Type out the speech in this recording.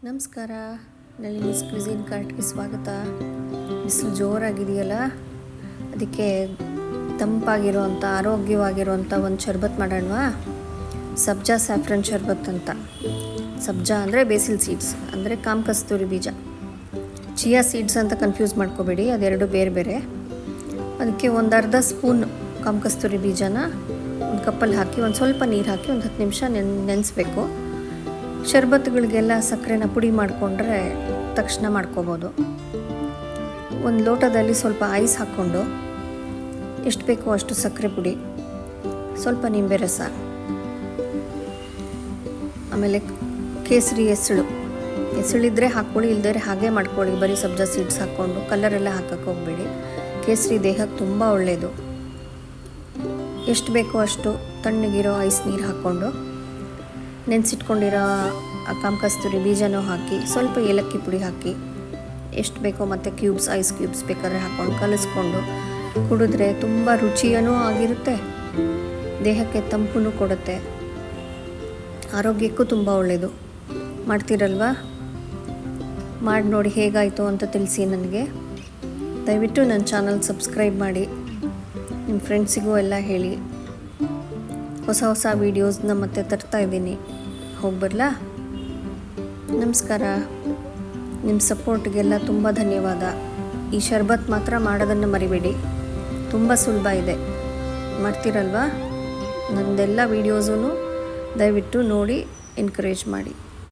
ನಮಸ್ಕಾರ, ನಳಿನೀಸ್ ಕ್ವಿಸಿನ್ ಕಾರ್ಟ್ಗೆ ಸ್ವಾಗತ. ಬಿಸಿಲು ಜೋರಾಗಿದೆಯಲ್ಲ, ಅದಕ್ಕೆ ತಂಪಾಗಿರುವಂಥ ಆರೋಗ್ಯವಾಗಿರುವಂಥ ಒಂದು ಶರ್ಬತ್ ಮಾಡೋಣವಾ? ಸಬ್ಜಾ ಸ್ಯಾಫ್ರನ್ ಶರ್ಬತ್ ಅಂತ. ಸಬ್ಜಾ ಅಂದರೆ ಬೇಸಿಲ್ ಸೀಡ್ಸ್, ಅಂದರೆ ಕಾಮಕಸ್ತೂರಿ ಬೀಜ. ಚಿಯಾ ಸೀಡ್ಸ್ ಅಂತ ಕನ್ಫ್ಯೂಸ್ ಮಾಡ್ಕೋಬೇಡಿ, ಅದೆರಡು ಬೇರೆ ಬೇರೆ. ಅದಕ್ಕೆ ಒಂದು ಅರ್ಧ ಸ್ಪೂನ್ ಕಾಮಕಸ್ತೂರಿ ಬೀಜನ ಒಂದು ಕಪ್ಪಲ್ಲಿ ಹಾಕಿ ಒಂದು ಸ್ವಲ್ಪ ನೀರು ಹಾಕಿ ಒಂದು 10 ನಿಮಿಷ ನೆನೆಸ್ಬೇಕು. ಶರ್ಬತ್ಗಳಿಗೆಲ್ಲ ಸಕ್ಕರೆನ ಪುಡಿ ಮಾಡಿಕೊಂಡ್ರೆ ತಕ್ಷಣ ಮಾಡ್ಕೋಬೋದು. ಒಂದು ಲೋಟದಲ್ಲಿ ಸ್ವಲ್ಪ ಐಸ್ ಹಾಕ್ಕೊಂಡು ಎಷ್ಟು ಬೇಕೋ ಅಷ್ಟು ಸಕ್ಕರೆ ಪುಡಿ, ಸ್ವಲ್ಪ ನಿಂಬೆ ರಸ, ಆಮೇಲೆ ಕೇಸರಿ ಎಸಳಿದ್ರೆ ಹಾಕ್ಕೊಳ್ಳಿ, ಇಲ್ದರೆ ಹಾಗೆ ಮಾಡ್ಕೊಳ್ಳಿ. ಬರೀ ಸಬ್ಜಾ ಸೀಡ್ಸ್ ಹಾಕ್ಕೊಂಡು ಕಲರೆಲ್ಲ ಹಾಕಕ್ಕೆ ಹೋಗಬೇಡಿ. ಕೇಸರಿ ದೇಹಕ್ಕೆ ತುಂಬ ಒಳ್ಳೆಯದು. ಎಷ್ಟು ಬೇಕೋ ಅಷ್ಟು ತಣ್ಣಗಿರೋ ಐಸ್ ನೀರು ಹಾಕ್ಕೊಂಡು ನೆನೆಸಿಟ್ಕೊಂಡಿರೋ ಆ ಕಾಮಕಸ್ತೂರಿ ಬೀಜನೂ ಹಾಕಿ ಸ್ವಲ್ಪ ಏಲಕ್ಕಿ ಪುಡಿ ಹಾಕಿ ಎಷ್ಟು ಬೇಕೋ ಮತ್ತು ಐಸ್ ಕ್ಯೂಬ್ಸ್ ಬೇಕಾದರೆ ಹಾಕ್ಕೊಂಡು ಕಲಿಸ್ಕೊಂಡು ಕುಡಿದ್ರೆ ತುಂಬ ರುಚಿಯೂ ಆಗಿರುತ್ತೆ, ದೇಹಕ್ಕೆ ತಂಪು ಕೊಡುತ್ತೆ, ಆರೋಗ್ಯಕ್ಕೂ ತುಂಬ ಒಳ್ಳೆಯದು. ಮಾಡ್ತೀರಲ್ವಾ? ಮಾಡಿ ನೋಡಿ ಹೇಗಾಯಿತು ಅಂತ ತಿಳಿಸಿ ನನಗೆ. ದಯವಿಟ್ಟು ನನ್ನ ಚಾನಲ್ ಸಬ್ಸ್ಕ್ರೈಬ್ ಮಾಡಿ, ನಿಮ್ಮ ಫ್ರೆಂಡ್ಸಿಗೂ ಎಲ್ಲ ಹೇಳಿ. ಹೊಸ ವೀಡಿಯೋಸ್ನ ಮತ್ತೆ ತರ್ತಾ ಇದ್ದೀನಿ, ಹೋಗಿ ಬರಲಾ? ನಮಸ್ಕಾರ. ನಿಮ್ಮ ಸಪೋರ್ಟ್ಗೆಲ್ಲ ತುಂಬ ಧನ್ಯವಾದ. ಈ ಶರ್ಬತ್ ಮಾತ್ರ ಮಾಡೋದನ್ನು ಮರಿಬೇಡಿ, ತುಂಬ ಸುಲಭ ಇದೆ. ಮಾಡ್ತೀರಲ್ವಾ? ನನ್ನದೆಲ್ಲ ವೀಡಿಯೋಸೂ ದಯವಿಟ್ಟು ನೋಡಿ ಎನ್ಕರೇಜ್ ಮಾಡಿ.